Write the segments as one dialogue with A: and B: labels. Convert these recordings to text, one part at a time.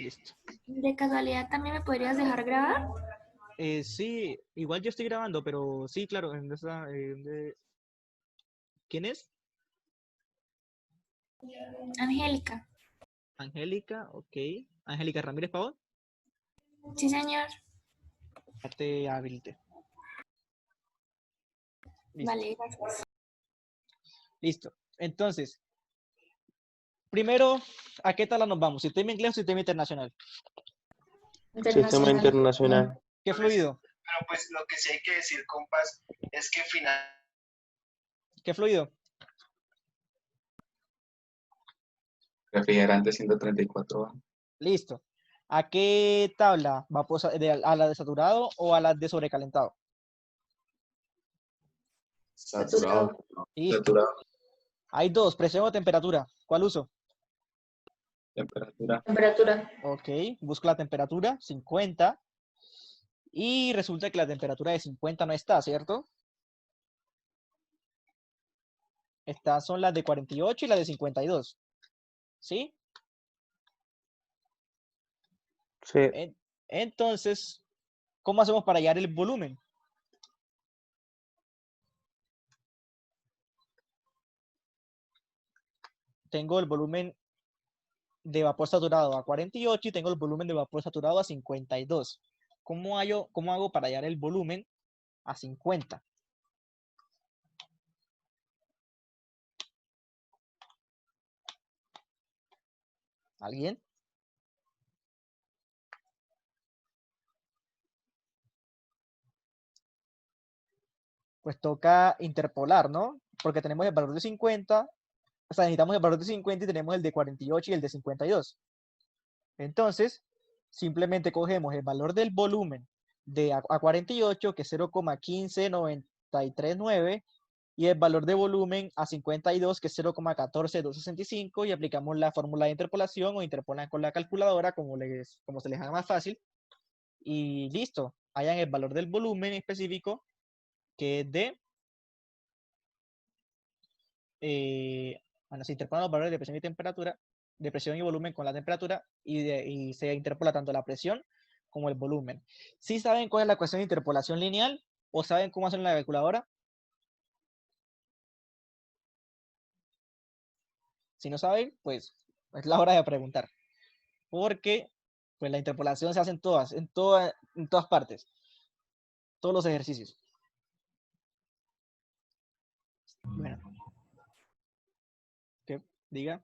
A: Listo.
B: ¿De casualidad también me podrías dejar grabar?
A: Sí, igual yo estoy grabando, pero sí, claro, ¿quién es?
B: Angélica.
A: Angélica, ok. Angélica Ramírez Pavón,
B: Sí, señor.
A: ya te habilité. Listo,
B: Vale, gracias.
A: listo. Entonces, primero, ¿a qué tabla nos vamos? ¿Sistema inglés o sistema internacional?
C: Sistema
B: Internacional.
C: internacional.
A: ¿Qué fluido?
D: Pero pues lo que sí hay que decir, compas, es que final
A: ¿Qué fluido?
C: Refrigerante 134A.
A: Listo. ¿A qué tabla? ¿Vapor, a la de saturado o a la de sobrecalentado?
C: Saturado.
A: Listo.
C: Saturado.
A: Hay dos, presión o temperatura. ¿Cuál uso?
C: Temperatura.
B: Temperatura.
A: Ok, busco la temperatura, 50. Y resulta que la temperatura de 50 no está, ¿cierto? Estas son las de 48 y la de 52. ¿Sí?
C: Sí.
A: Entonces, ¿cómo hacemos para hallar el volumen? Tengo el volumen de vapor saturado a 48 y tengo el volumen de vapor saturado a 52. ¿Cómo hago para hallar el volumen a 50? ¿Alguien? Pues toca interpolar, ¿no? Porque tenemos el valor de 50, o sea, necesitamos el valor de 50 y tenemos el de 48 y el de 52. Entonces, simplemente cogemos el valor del volumen de a 48, que es 0,15939, y el valor de volumen a 52, que es 0,14265, y aplicamos la fórmula de interpolación o interpolan con la calculadora, como se les haga más fácil, y listo. Hayan el valor del volumen específico, que es de bueno, se interpolan los valores de presión y temperatura, de presión y volumen con la temperatura, y se interpola tanto la presión como el volumen. ¿Sí saben cuál es la ecuación de interpolación lineal? ¿O saben cómo hacer la calculadora? Si no saben, pues es la hora de preguntar. Porque pues la interpolación se hace en todas partes. Todos los ejercicios. Bueno, ¿qué? Diga.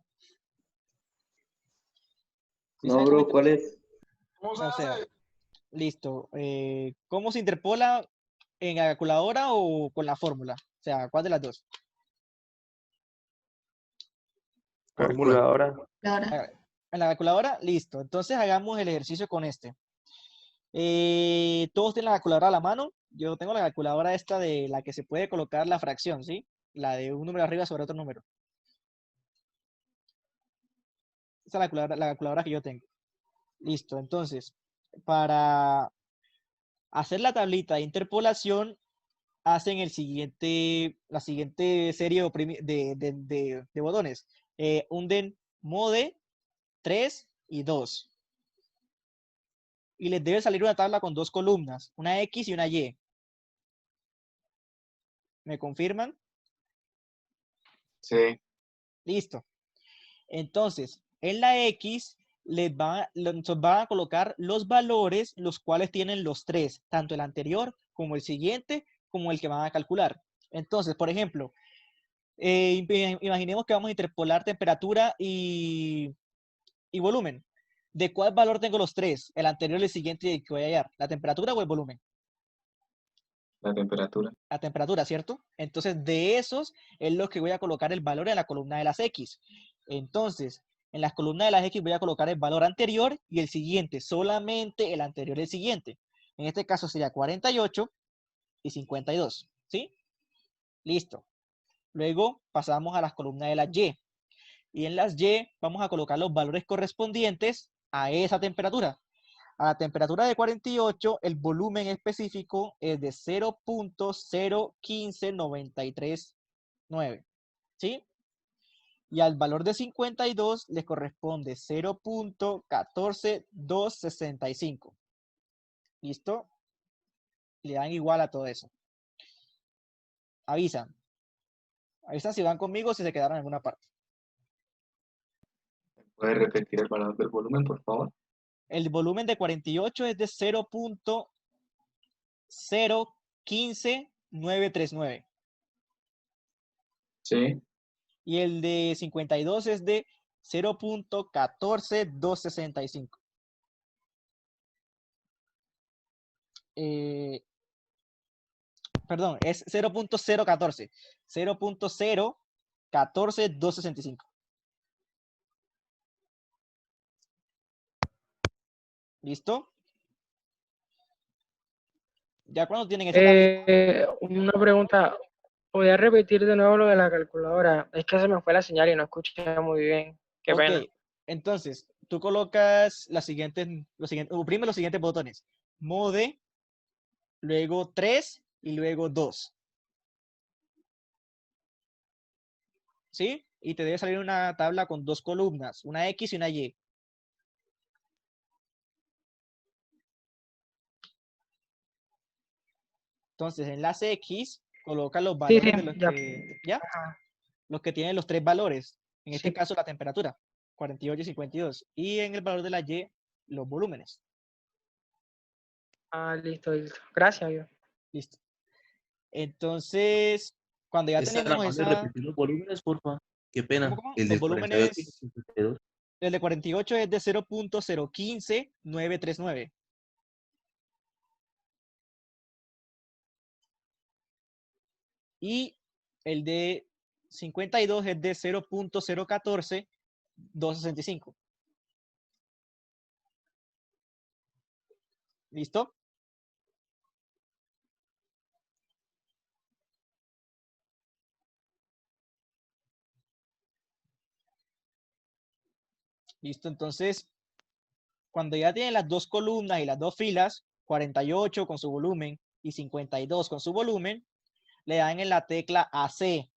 A: ¿Sí
C: No,
A: saben cómo
C: bro, ¿cuál es?
A: o sea, listo. ¿Cómo se interpola en la calculadora o con la fórmula? O sea, ¿cuál de las dos?
C: Fórmula. Calculadora.
B: Ahora.
A: En la calculadora, listo. Entonces hagamos el ejercicio con este. Todos tienen la calculadora a la mano. Yo tengo la calculadora esta de la que se puede colocar la fracción, ¿sí? La de un número arriba sobre otro número. Esa es la calculadora que yo tengo. Listo. Entonces, para hacer la tablita de interpolación, hacen la siguiente serie de botones. Hunden mode 3 y 2. Y les debe salir una tabla con dos columnas, una X y una Y. ¿Me confirman?
C: Sí.
A: Listo. Entonces, en la X nos van a colocar los valores, los cuales tienen los tres, tanto el anterior como el siguiente, como el que van a calcular. Entonces, por ejemplo, imaginemos que vamos a interpolar temperatura y volumen. ¿De cuál valor tengo los tres? El anterior, el siguiente y el que voy a hallar. ¿La temperatura o el volumen?
C: La temperatura.
A: La temperatura, ¿cierto? Entonces, de esos es lo que voy a colocar el valor en la columna de las X. Entonces, en las columnas de las X voy a colocar el valor anterior y el siguiente, solamente el anterior y el siguiente. En este caso sería 48 y 52, ¿sí? Listo. Luego pasamos a las columnas de las Y. Y en las Y vamos a colocar los valores correspondientes a esa temperatura. A la temperatura de 48, el volumen específico es de 0,015939. ¿Sí? Y al valor de 52 le corresponde 0.14265. ¿Listo? Le dan igual a todo eso. Avisan. Avisan si van conmigo o si se quedaron en alguna parte.
C: ¿Puedes repetir el valor del volumen, por favor?
A: El volumen de 48 es de 0.015939.
C: Sí.
A: Y el de 52 es de 0.14265. Perdón, es 0.014. 0.014265. ¿Listo? Ya cuando tienen eso
E: Una pregunta, ¿podría repetir de nuevo lo de la calculadora? Es que se me fue la señal y no escuché muy bien. Qué
A: Ok,
E: pena.
A: entonces tú colocas oprime los siguientes botones. Mode, luego 3 y luego 2. ¿Sí? Y te debe salir una tabla con dos columnas, una X y una Y. Entonces, en las X, coloca los
E: Sí,
A: valores
E: sí,
A: de los
E: ya.
A: ¿ya?
E: Ajá.
A: Los que tienen los tres valores. En este
E: Sí.
A: caso, la temperatura, 48 y 52. Y en el valor de la Y, los volúmenes.
E: Ah, listo, listo. Gracias, yo.
A: Listo. Entonces, cuando ya
F: ¿Es tan
A: tenemos
F: amable
A: esa...
F: repetir los volúmenes, porfa? Qué
A: ¿Cómo,
F: pena.
A: cómo?
F: El
A: Los
F: de 48 y
A: volúmenes,
F: 52.
A: el de 48 es de 0.015939. Y el de 52 es de 0.014265. ¿Listo? Listo, entonces, cuando ya tienen las dos columnas y las dos filas, 48 con su volumen y 52 con su volumen, le dan en la tecla AC.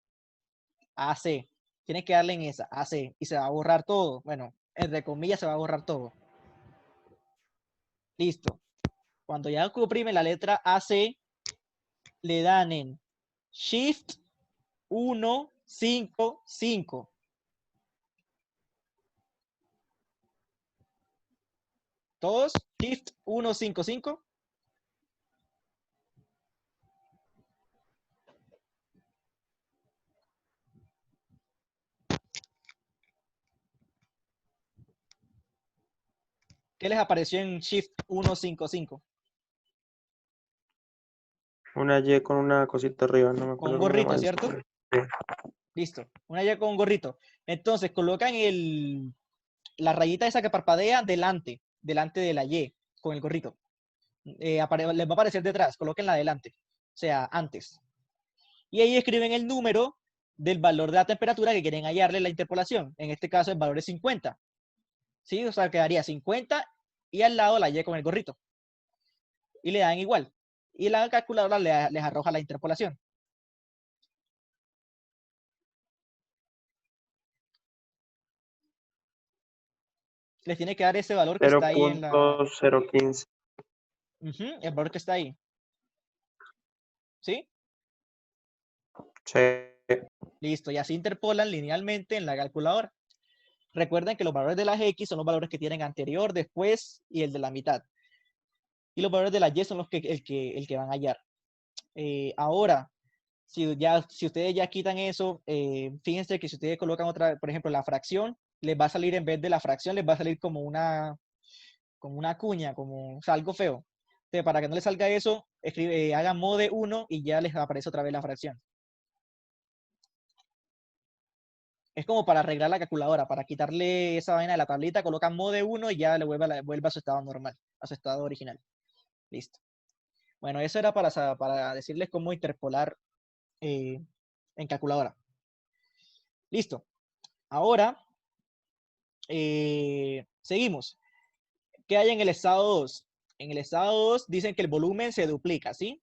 A: AC. Tienes que darle en esa, AC, y se va a borrar todo. Bueno, entre comillas se va a borrar todo. Listo. Cuando ya oprime la letra AC, le dan en Shift 155. Todos, Shift 155. ¿Qué les apareció en Shift 155?
C: Una Y con una cosita arriba, no me
A: Con un
C: acuerdo cómo se llama
A: gorrito,
C: eso.
A: ¿cierto?
C: Sí.
A: Listo. Una Y con un gorrito. Entonces colocan la rayita esa que parpadea delante de la Y con el gorrito. Les va a aparecer detrás, colóquenla adelante, o sea, antes. Y ahí escriben el número del valor de la temperatura que quieren hallarle la interpolación. En este caso el valor es 50. ¿Sí? O sea, quedaría 50 y al lado la Y con el gorrito. Y le dan igual. Y la calculadora les arroja la interpolación. Les tiene que dar ese valor que está ahí en la...
C: 0.015.
A: El valor que está ahí. ¿Sí?
C: Sí.
A: Listo. Y así interpolan linealmente en la calculadora. Recuerden que los valores de las X son los valores que tienen anterior, después y el de la mitad. Y los valores de la Y son los el que van a hallar. Ahora, si ustedes ya quitan eso, fíjense que si ustedes colocan otra, por ejemplo, la fracción, les va a salir en vez de la fracción, les va a salir como una cuña, como o sea, algo feo. Entonces, para que no les salga eso, hagan mode 1 y ya les aparece otra vez la fracción. Es como para arreglar la calculadora, para quitarle esa vaina de la tablita, colocan mode 1 y ya le vuelve a su estado normal, a su estado original. Listo. Bueno, eso era para decirles cómo interpolar en calculadora. Listo. Ahora, seguimos. ¿Qué hay en el estado 2? En el estado 2 dicen que el volumen se duplica, ¿sí?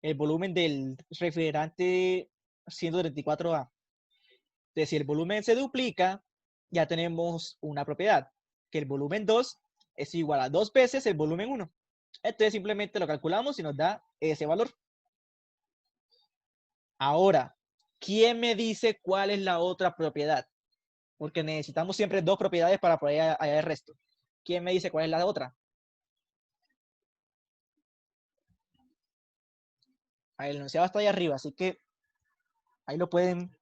A: El volumen del refrigerante 134A. Entonces, si el volumen se duplica, ya tenemos una propiedad, que el volumen 2 es igual a 2 veces el volumen 1. Entonces, simplemente lo calculamos y nos da ese valor. Ahora, ¿quién me dice cuál es la otra propiedad? Porque necesitamos siempre dos propiedades para poder hallar el resto. ¿Quién me dice cuál es la otra? Ahí el enunciado está ahí arriba, así que ahí lo pueden,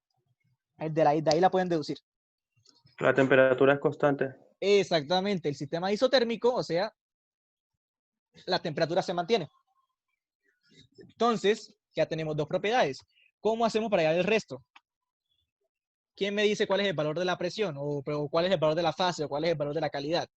A: de ahí la pueden deducir.
C: La temperatura es constante.
A: Exactamente, el sistema isotérmico, o sea, la temperatura se mantiene. Entonces, ya tenemos dos propiedades. ¿Cómo hacemos para hallar el resto? ¿Quién me dice cuál es el valor de la presión? O cuál es el valor de la fase? ¿O cuál es el valor de la calidad?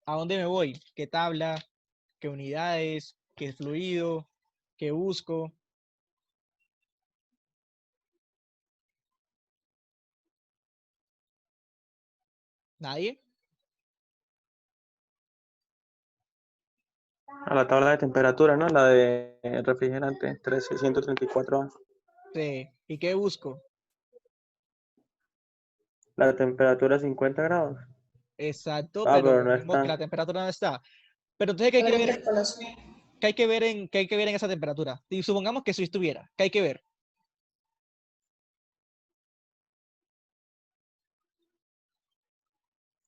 A: ¿A dónde me voy? ¿Qué tabla? ¿Qué unidades? ¿Qué fluido? ¿Qué busco? ¿Nadie?
C: A la tabla de temperatura, ¿no? La de refrigerante, 134A.
A: Sí. ¿Y qué busco?
C: La temperatura 50 grados.
A: Exacto,
C: Ah,
A: pero
C: pero no
A: vemos que la
C: está.
A: temperatura no está. Pero entonces, ¿qué hay que
B: La
A: ver?
B: interpolación.
A: ¿Qué hay que ver qué hay que ver en esa temperatura? Y supongamos que si estuviera, ¿qué hay que ver?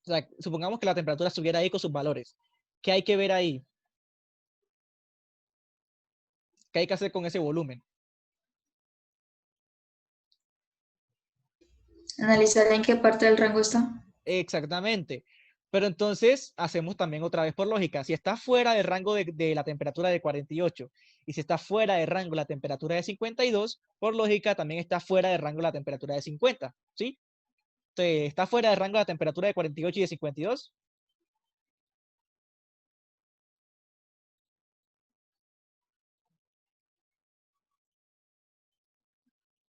A: O sea, supongamos que la temperatura estuviera ahí con sus valores. ¿Qué hay que ver ahí? ¿Qué hay que hacer con ese volumen?
B: Analizar en qué parte del rango está.
A: Exactamente. Pero entonces hacemos también otra vez por lógica. Si está fuera del rango de la temperatura de 48 y si está fuera del rango la temperatura de 52, por lógica también está fuera del rango la temperatura de 50. ¿Sí? Entonces, ¿está fuera del rango la temperatura de 48 y de 52?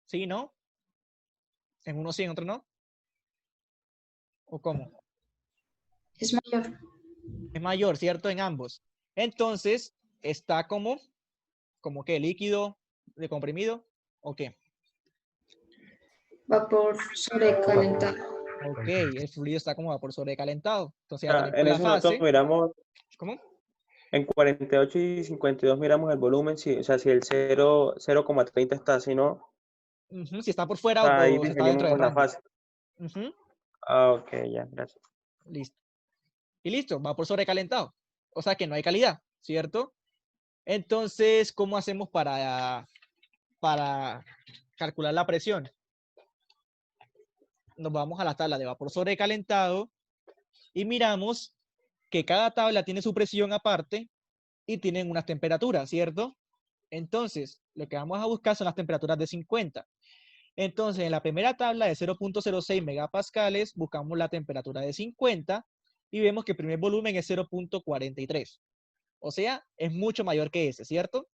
A: ¿Sí, no? En uno sí, en otro no. ¿O cómo?
B: Es mayor.
A: Es mayor, ¿cierto? En ambos. Entonces, está como que líquido, de comprimido, ¿o qué?
B: Vapor sobrecalentado.
A: Ok, el fluido está como vapor sobrecalentado. Entonces
C: O
A: ya
C: sea,
A: tenemos
C: en
A: la
C: eso nosotros
A: fase.
C: miramos,
A: ¿Cómo?
C: en 48 y 52 miramos el volumen, si, o sea, si el 0,30 está, si no,
A: Ujú, si está por fuera
C: ahí
A: o si está dentro del
C: definimos la
A: rango.
C: fase.
A: Ujú,
C: Ah, ok, ya, gracias.
A: listo. Y listo, vapor sobrecalentado. O sea que no hay calidad, ¿cierto? Entonces, ¿cómo hacemos para calcular la presión? Nos vamos a la tabla de vapor sobrecalentado y miramos que cada tabla tiene su presión aparte y tienen unas temperaturas, ¿cierto? Entonces, lo que vamos a buscar son las temperaturas de 50. Entonces, en la primera tabla de 0.06 megapascales, buscamos la temperatura de 50 y vemos que el primer volumen es 0.43. O sea, es mucho mayor que ese, ¿cierto?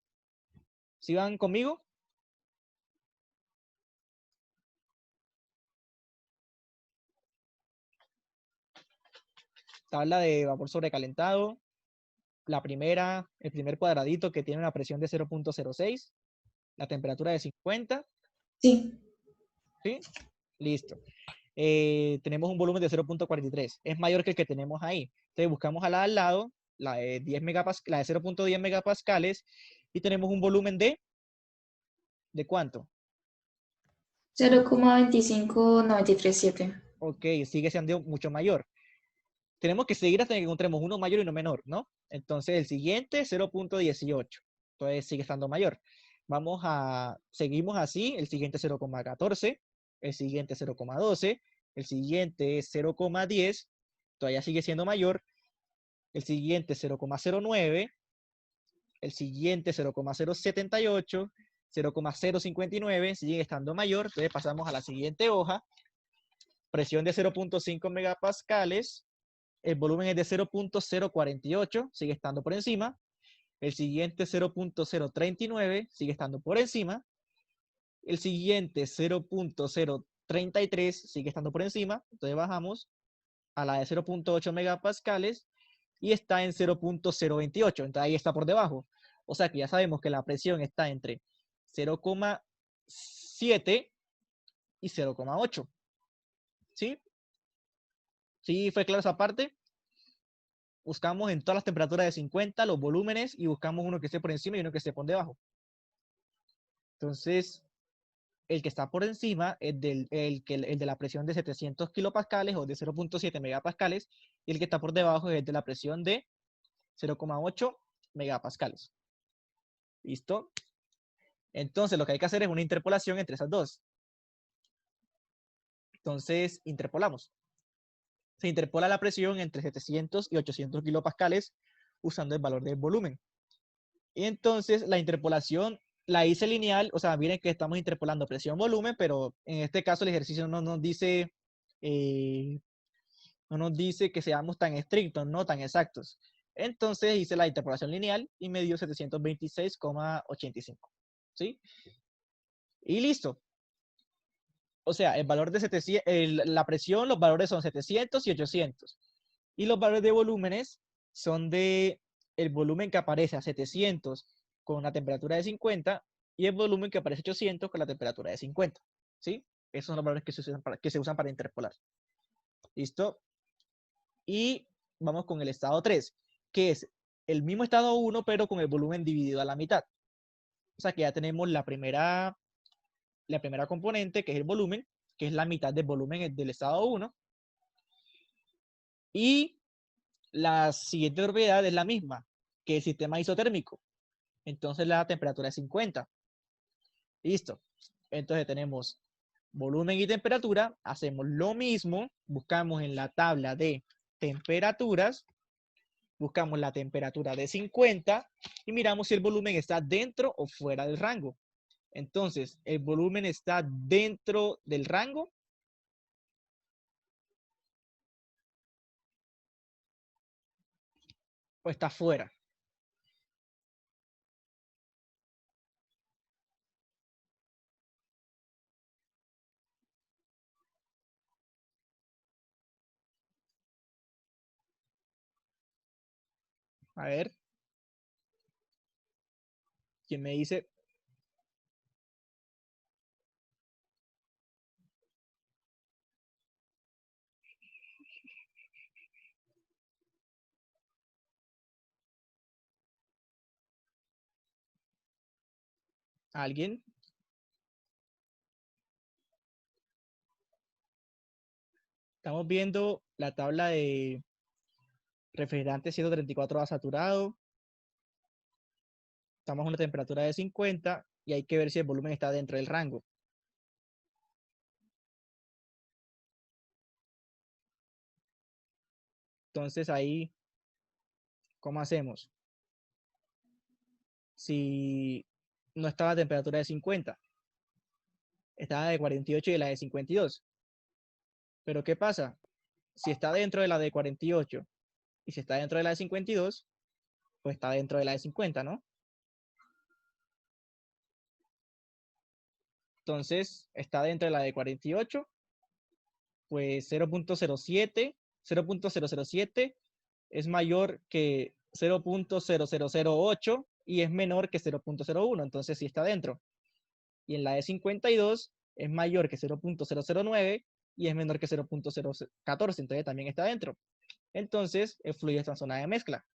A: ¿Sí van conmigo? Tabla de vapor sobrecalentado. La primera, el primer cuadradito que tiene una presión de 0.06, la temperatura de 50,
B: Sí.
A: ¿sí? Listo. Tenemos un volumen de 0.43. Es mayor que el que tenemos ahí. Entonces buscamos a la al lado, la de 10 megapascales, la de 0.10 megapascales, y tenemos un volumen ¿de cuánto?
B: 0,25937.
A: Ok, sigue siendo mucho mayor. Tenemos que seguir hasta que encontremos uno mayor y uno menor, ¿no? Entonces el siguiente 0.18. Entonces sigue estando mayor. Seguimos así, el siguiente 0,14, el siguiente 0,12, el siguiente 0,10, todavía sigue siendo mayor, el siguiente 0,09, el siguiente 0,078, 0,059, sigue estando mayor, entonces pasamos a la siguiente hoja, presión de 0.5 megapascales, el volumen es de 0.048, sigue estando por encima, el siguiente 0.039, sigue estando por encima, el siguiente 0.033, sigue estando por encima, entonces bajamos a la de 0.8 megapascales, y está en 0.028, entonces ahí está por debajo. O sea que ya sabemos que la presión está entre 0,7 y 0,8. ¿Sí? ¿Sí fue claro esa parte? Buscamos en todas las temperaturas de 50 los volúmenes y buscamos uno que esté por encima y uno que esté por debajo. Entonces, el que está por encima es el de la presión de 700 kilopascales o de 0.7 megapascales, y el que está por debajo es el de la presión de 0,8 megapascales. ¿Listo? Entonces, lo que hay que hacer es una interpolación entre esas dos. Entonces, interpolamos. Se interpola la presión entre 700 y 800 kilopascales usando el valor del volumen. Y entonces, la interpolación la hice lineal, o sea, miren que estamos interpolando presión-volumen, pero en este caso el ejercicio no nos dice que seamos tan estrictos, no tan exactos. Entonces hice la interpolación lineal y me dio 726,85. ¿Sí? Y listo. O sea, el valor de 700, la presión, los valores son 700 y 800. Y los valores de volúmenes son de el volumen que aparece a 700 con una temperatura de 50 y el volumen que aparece a 800 con la temperatura de 50. ¿Sí? Esos son los valores que se usan para interpolar. ¿Listo? Y vamos con el estado 3, que es el mismo estado 1, pero con el volumen dividido a la mitad. O sea que ya tenemos la primera componente, que es el volumen, que es la mitad del volumen del estado 1. Y la siguiente propiedad es la misma, que el sistema isotérmico. Entonces la temperatura es 50. Listo. Entonces tenemos volumen y temperatura. Hacemos lo mismo. Buscamos en la tabla de temperaturas. Buscamos la temperatura de 50 y miramos si el volumen está dentro o fuera del rango. Entonces, ¿el volumen está dentro del rango? ¿O está fuera? A ver. ¿Quién me dice? ¿Alguien? Estamos viendo la tabla de refrigerante 134 saturado. Estamos a una temperatura de 50 y hay que ver si el volumen está dentro del rango. Entonces ahí, ¿cómo hacemos? Si no estaba a temperatura de 50, estaba de 48 y la de 52. Pero ¿qué pasa? Si está dentro de la de 48 y si está dentro de la de 52, pues está dentro de la de 50, ¿no? Entonces, está dentro de la de 48, pues 0.007 es mayor que 0.0008 y es menor que 0.01, entonces sí está dentro. Y en la de 52 es mayor que 0.009 y es menor que 0.014, entonces también está dentro. Entonces, el fluido está en zona de mezcla.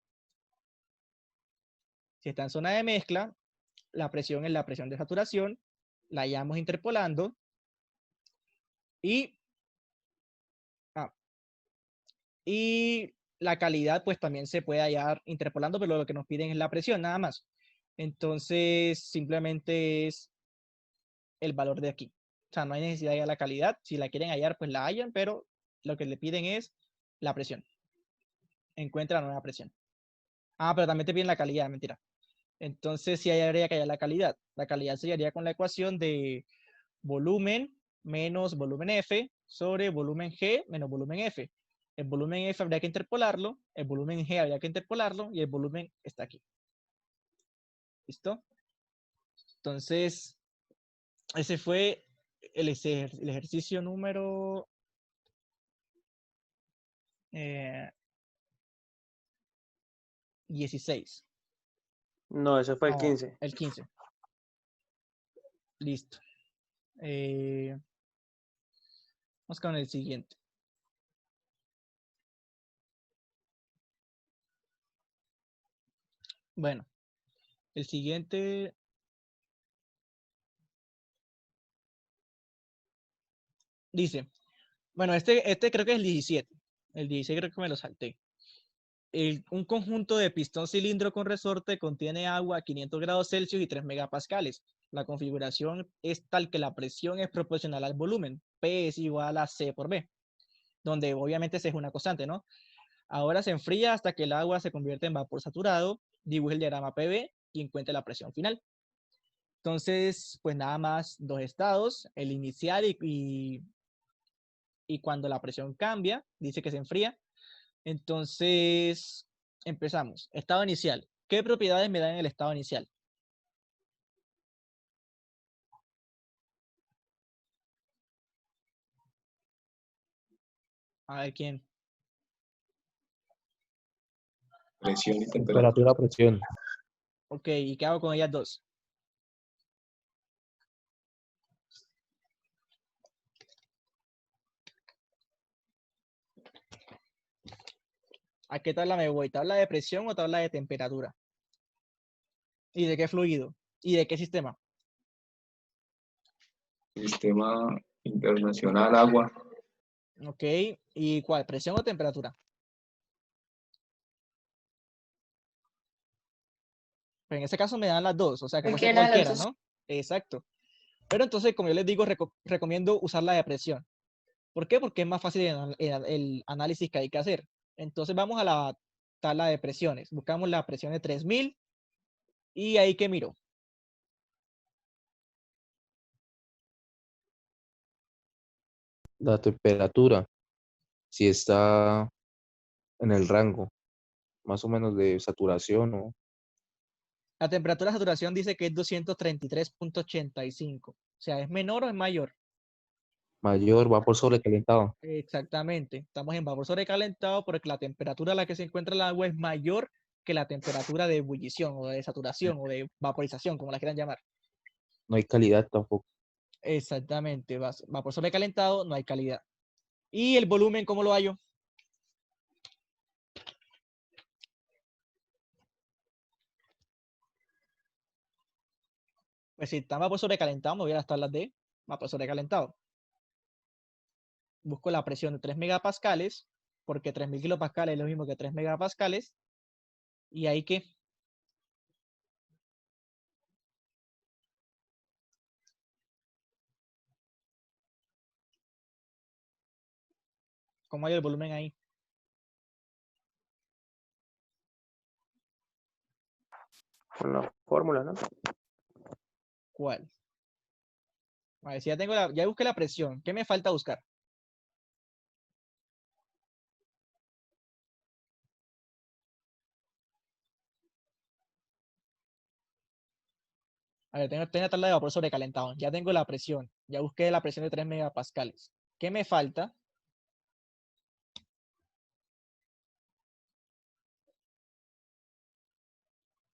A: Si está en zona de mezcla, la presión es la presión de saturación, la llevamos interpolando y la calidad pues también se puede hallar interpolando, pero lo que nos piden es la presión nada más. Entonces simplemente es el valor de aquí. O sea, no hay necesidad de hallar la calidad. Si la quieren hallar, pues la hallan, pero lo que le piden es la presión. Encuentra la nueva presión. Ah, pero también te piden la calidad, mentira. Entonces sí habría que hallar la calidad. La calidad se hallaría con la ecuación de volumen menos volumen F sobre volumen G menos volumen F. El volumen F habría que interpolarlo, el volumen G habría que interpolarlo y el volumen está aquí. ¿Listo? Entonces, ese fue el ejercicio número 16.
C: No, ese fue el
A: No,
C: 15.
A: el 15. Listo. Vamos con el siguiente. Bueno, el siguiente. Dice, bueno, este creo que es el 17. El 16 creo que me lo salté. Un conjunto de pistón cilindro con resorte contiene agua a 500 grados Celsius y 3 megapascales. La configuración es tal que la presión es proporcional al volumen. P es igual a C por B, donde obviamente C es una constante, ¿no? Ahora se enfría hasta que el agua se convierte en vapor saturado. Dibuje el diagrama PV y encuentre la presión final. Entonces, pues nada más dos estados, el inicial y cuando la presión cambia, dice que se enfría. Entonces, empezamos. Estado inicial. ¿Qué propiedades me dan el estado inicial? A ver quién.
G: Presión y temperatura.
F: Temperatura, presión.
A: Ok, ¿y qué hago con ellas dos? ¿A qué tabla me voy? ¿Tabla de presión o tabla de temperatura? ¿Y de qué fluido? ¿Y de qué sistema?
G: Sistema internacional, agua.
A: Ok, ¿y cuál? ¿Presión o temperatura? Pues en ese caso me dan las dos, o sea que puede ser
B: Cualquiera de los
A: cualquiera,
B: dos.
A: ¿no? Exacto. Pero entonces, como yo les digo, recomiendo usar la de presión. ¿Por qué? Porque es más fácil el análisis que hay que hacer. Entonces vamos a la tabla de presiones. Buscamos la presión de 3000 y ahí que miro.
F: La temperatura, si está en el rango, más o menos de saturación o
A: La temperatura de saturación dice que es 233.85. O sea, ¿es menor o es mayor?
F: mayor, vapor sobrecalentado.
A: Exactamente. Estamos en vapor sobrecalentado porque la temperatura a la que se encuentra el agua es mayor que la temperatura de ebullición o de saturación o de vaporización, como la quieran llamar.
F: No hay calidad tampoco.
A: Exactamente. Vapor sobrecalentado, no hay calidad. ¿Y el volumen cómo lo hallo? Pues si está vapor sobrecalentado, me voy a las tablas de vapor sobrecalentado. Busco la presión de 3 megapascales, porque 3000 kilopascales es lo mismo que 3 megapascales. Y ahí que ¿cómo hay el volumen ahí?
C: Con la fórmula, ¿no?
A: ¿Cuál? A ver, si ya busqué la presión. ¿Qué me falta buscar? A ver, tengo la tabla de vapor sobrecalentado. Ya tengo la presión. Ya busqué la presión de 3 megapascales. ¿Qué me falta?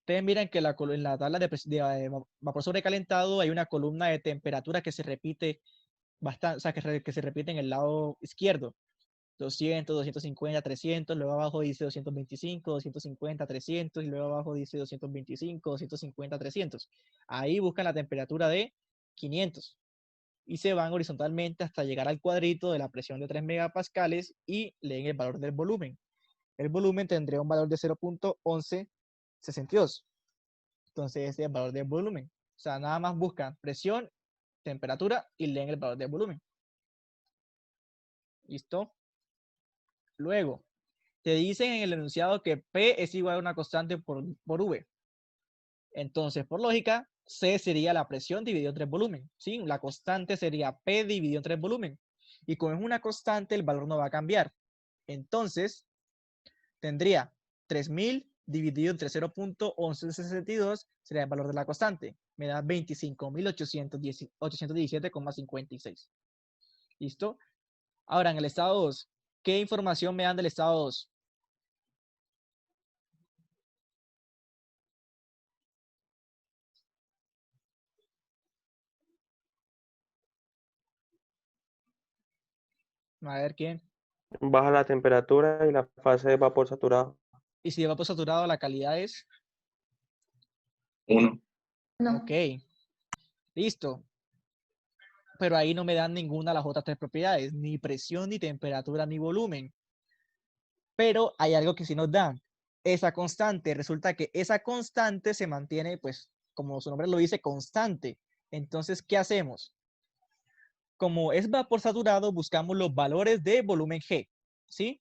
A: Ustedes miran que en la tabla de vapor sobrecalentado hay una columna de temperatura que se repite bastante, o sea, que se repite en el lado izquierdo. 200, 250, 300, luego abajo dice 225, 250, 300, y luego abajo dice 225, 250, 300. Ahí buscan la temperatura de 500 y se van horizontalmente hasta llegar al cuadrito de la presión de 3 megapascales y leen el valor del volumen. El volumen tendría un valor de 0.1162. Entonces, ese es el valor del volumen. O sea, nada más buscan presión, temperatura y leen el valor del volumen. ¿Listo? Luego, te dicen en el enunciado que P es igual a una constante por V. Entonces, por lógica, C sería la presión dividido entre el volumen. ¿Sí? La constante sería P dividido entre el volumen. Y como es una constante, el valor no va a cambiar. Entonces, tendría 3000 dividido entre 0.1162 sería el valor de la constante. Me da 25.817,56. ¿Listo? Ahora, en el estado 2, ¿qué información me dan del estado 2? A ver quién.
C: Baja la temperatura y la fase de vapor saturado.
A: Y si de vapor saturado la calidad es.
G: 1.
B: No.
A: Ok. Listo. Pero ahí no me dan ninguna de las otras tres propiedades, ni presión, ni temperatura, ni volumen. Pero hay algo que sí nos dan. Esa constante, resulta que esa constante se mantiene, pues, como su nombre lo dice, constante. Entonces, ¿qué hacemos? Como es vapor saturado, buscamos los valores de volumen G, ¿sí?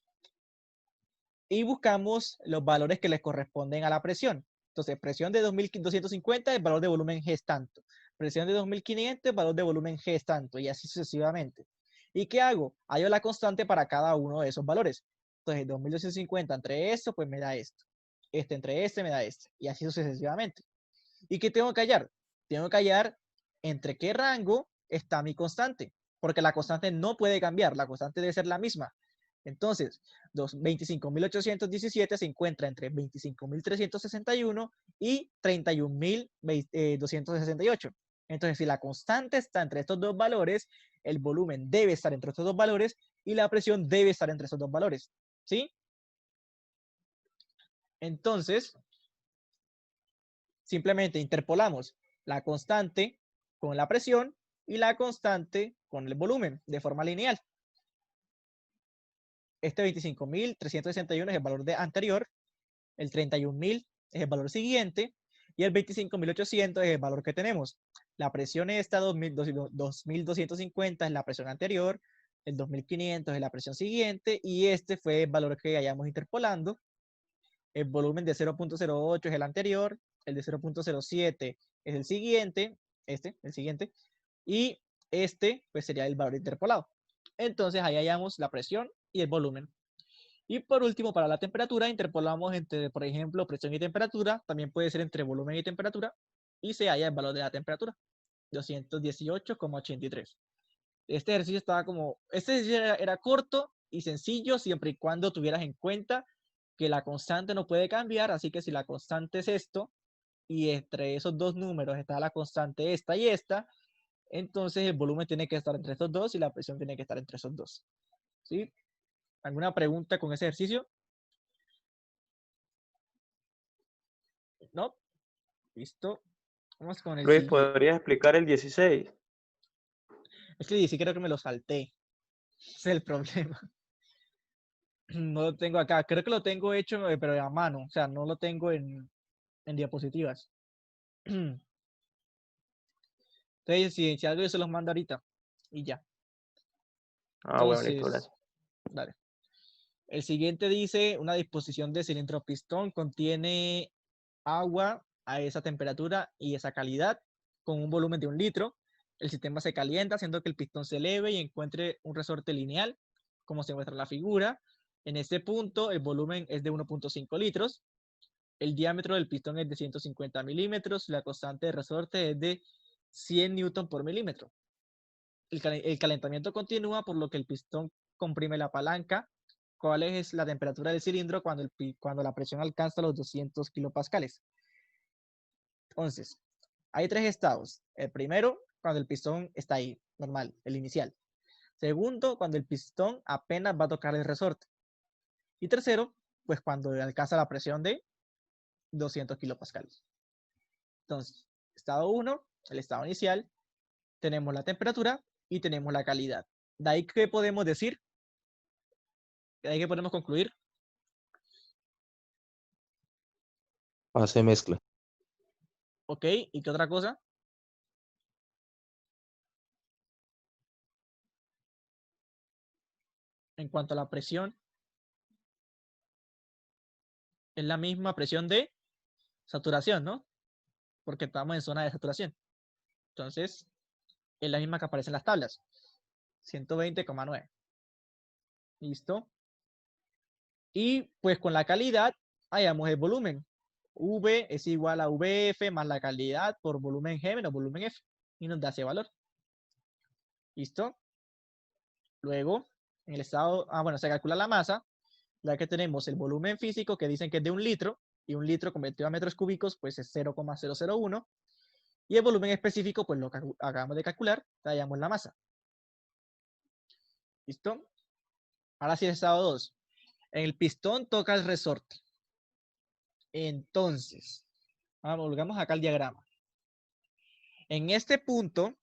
A: Y buscamos los valores que les corresponden a la presión. Entonces, presión de 2250, el valor de volumen G es tanto. Presión de 2500, el valor de volumen G es tanto, y así sucesivamente. ¿Y qué hago? Hallo la constante para cada uno de esos valores. Entonces, 2250 entre esto, pues me da esto. Este entre este me da este, y así sucesivamente. ¿Y qué tengo que hallar? Tengo que hallar entre qué rango está mi constante, porque la constante no puede cambiar, la constante debe ser la misma. Entonces, 25.817 se encuentra entre 25.361 y 31.268. Entonces, si la constante está entre estos dos valores, el volumen debe estar entre estos dos valores y la presión debe estar entre esos dos valores. ¿Sí? Entonces, simplemente interpolamos la constante con la presión y la constante con el volumen de forma lineal. Este 25.361 es el valor de anterior, el 31.000 es el valor siguiente y el 25.800 es el valor que tenemos. La presión esta 2.250 es la presión anterior, el 2.500 es la presión siguiente y este fue el valor que hayamos interpolando. El volumen de 0.08 es el anterior, el de 0.07 es el siguiente, el siguiente, y este pues sería el valor interpolado. Entonces ahí hallamos la presión y el volumen. Y por último, para la temperatura, interpolamos entre, por ejemplo, presión y temperatura, también puede ser entre volumen y temperatura, y se halla el valor de la temperatura, 218,83. Este ejercicio era corto y sencillo, siempre y cuando tuvieras en cuenta que la constante no puede cambiar, así que si la constante es esto, y entre esos dos números está la constante esta y esta, entonces el volumen tiene que estar entre estos dos y la presión tiene que estar entre esos dos. ¿Sí? ¿Alguna pregunta con ese ejercicio? ¿No? Listo. Vamos con el
C: Luis,
A: siguiente.
C: ¿podrías explicar el 16?
A: Es que sí creo que me lo salté. Ese es el problema. No lo tengo acá. Creo que lo tengo hecho, pero a mano. O sea, no lo tengo en diapositivas. Entonces, si algo yo se los mando ahorita. Y ya.
C: Ah, bueno, listo,
A: Entonces,
C: gracias.
A: dale. El siguiente dice, una disposición de cilindro pistón contiene agua a esa temperatura y esa calidad con un volumen de 1 litro. El sistema se calienta haciendo que el pistón se eleve y encuentre un resorte lineal, como se muestra en la figura. En este punto, el volumen es de 1.5 litros. El diámetro del pistón es de 150 milímetros. La constante de resorte es de 100 newton por milímetro. El calentamiento continúa, por lo que el pistón comprime la palanca. ¿Cuál es la temperatura del cilindro cuando la presión alcanza los 200 kilopascales? Entonces, hay tres estados. El primero, cuando el pistón está ahí, normal, el inicial. Segundo, cuando el pistón apenas va a tocar el resorte. Y tercero, pues cuando alcanza la presión de 200 kilopascales. Entonces, estado 1, el estado inicial, tenemos la temperatura y tenemos la calidad. De ahí que podemos decir, de ahí que podemos concluir.
F: Fase mezcla.
A: Ok, ¿y qué otra cosa? En cuanto a la presión, es la misma presión de saturación, ¿no? Porque estamos en zona de saturación. Entonces, es la misma que aparece en las tablas. 120,9. ¿Listo? Y pues con la calidad, hallamos el volumen. V es igual a VF más la calidad por volumen G menos volumen F. Y nos da ese valor. ¿Listo? Luego, en el estado, bueno, se calcula la masa, ya que tenemos el volumen físico que dicen que es de 1 litro, y 1 litro convertido a metros cúbicos, pues es 0,001. Y el volumen específico, pues lo que acabamos de calcular, hallamos la masa. ¿Listo? Ahora sí, el estado 2. En el pistón toca el resorte. Entonces, volvamos acá al diagrama. En este punto,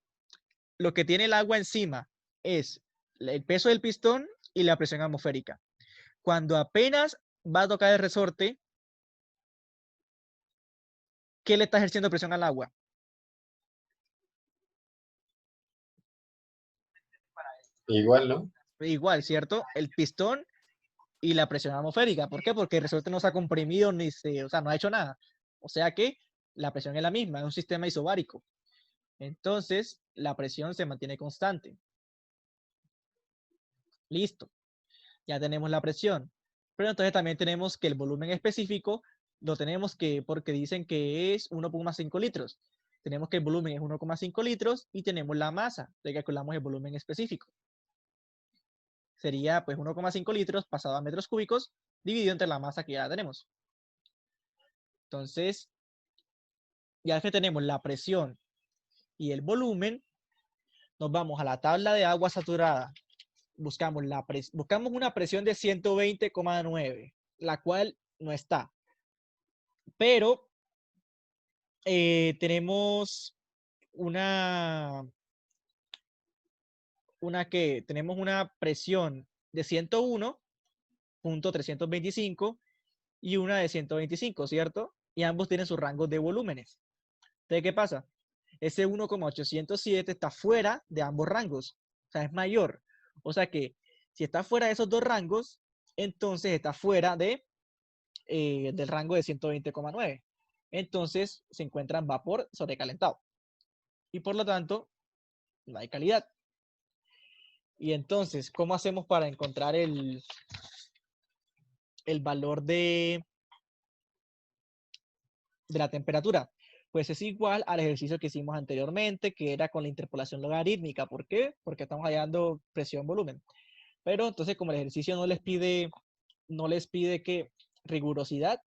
A: lo que tiene el agua encima es el peso del pistón y la presión atmosférica. Cuando apenas va a tocar el resorte, ¿qué le está ejerciendo presión al agua?
H: Igual, ¿no?
A: Igual, ¿cierto? El pistón y la presión atmosférica. ¿Por qué? Porque el resorte no se ha comprimido ni o sea, no ha hecho nada. O sea que la presión es la misma, es un sistema isobárico. Entonces, la presión se mantiene constante. Listo. Ya tenemos la presión. Pero entonces también tenemos que el volumen específico lo tenemos que, porque dicen que es 1,5 litros. Tenemos que el volumen es 1,5 litros y tenemos la masa. Entonces calculamos el volumen específico. Sería pues 1,5 litros pasado a metros cúbicos dividido entre la masa que ya tenemos. Entonces, ya que tenemos la presión y el volumen, nos vamos a la tabla de agua saturada. Buscamos una presión de 120,9, la cual no está. Pero tenemos tenemos una presión de 101.325 y una de 125, ¿cierto? Y ambos tienen sus rangos de volúmenes. Entonces, ¿qué pasa? Ese 1,807 está fuera de ambos rangos. O sea, es mayor. O sea que si está fuera de esos dos rangos, entonces está fuera del rango de 120,9. Entonces se encuentra en vapor sobrecalentado. Y por lo tanto, no hay calidad. Y entonces, ¿cómo hacemos para encontrar el valor de la temperatura? Pues es igual al ejercicio que hicimos anteriormente, que era con la interpolación logarítmica. ¿Por qué? Porque estamos hallando presión-volumen. Pero entonces, como el ejercicio no les pide que rigurosidad,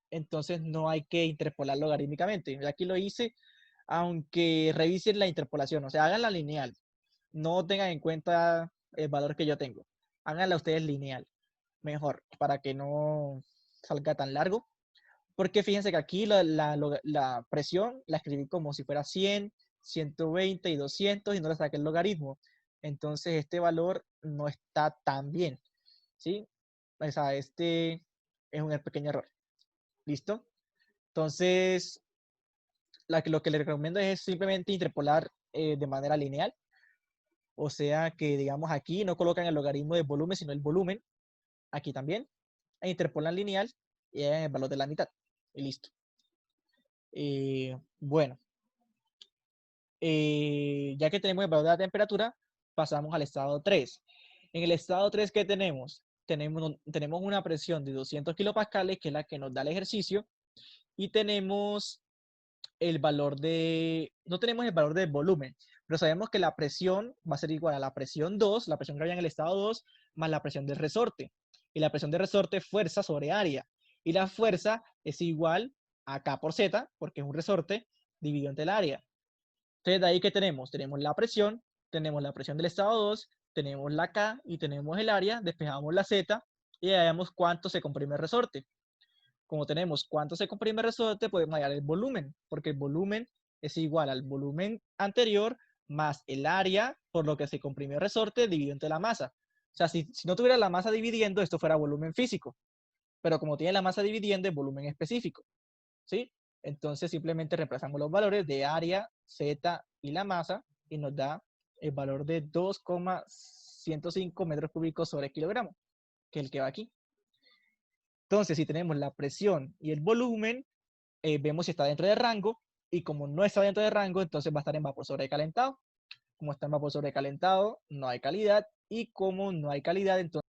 A: entonces no hay que interpolar logarítmicamente. Aquí lo hice, aunque revisen la interpolación, o sea, háganla lineal. No tengan en cuenta el valor que yo tengo. Háganla ustedes lineal. Mejor, para que no salga tan largo. Porque fíjense que aquí la presión la escribí como si fuera 100, 120 y 200 y no le saqué el logaritmo. Entonces este valor no está tan bien, ¿sí? O sea, este es un pequeño error. ¿Listo? Entonces, lo que les recomiendo es simplemente interpolar de manera lineal. O sea que, digamos, aquí no colocan el logaritmo del volumen, sino el volumen. Aquí también. E interpolan lineal y el valor de la mitad. Y listo. Bueno. Ya que tenemos el valor de la temperatura, pasamos al estado 3. En el estado 3, ¿qué tenemos? Tenemos una presión de 200 kilopascales, que es la que nos da el ejercicio, y tenemos el valor no tenemos el valor del volumen, pero sabemos que la presión va a ser igual a la presión 2, la presión que había en el estado 2, más la presión del resorte. Y la presión del resorte es fuerza sobre área. Y la fuerza es igual a K por Z, porque es un resorte, dividido entre el área. Entonces, de ahí que tenemos la presión del estado 2, tenemos la K y tenemos el área, despejamos la Z y veamos cuánto se comprime el resorte. Como tenemos cuánto se comprime el resorte, podemos hallar el volumen, porque el volumen es igual al volumen anterior más el área por lo que se comprimió el resorte dividido entre la masa. O sea, si no tuviera la masa dividiendo, esto fuera volumen físico. Pero como tiene la masa dividiendo, es volumen específico. ¿Sí? Entonces simplemente reemplazamos los valores de área, Z y la masa y nos da el valor de 2,105 metros cúbicos sobre kilogramo, que es el que va aquí. Entonces, si tenemos la presión y el volumen, vemos si está dentro del rango, y como no está dentro del rango, entonces va a estar en vapor sobrecalentado. Como está en vapor sobrecalentado, no hay calidad, y como no hay calidad, entonces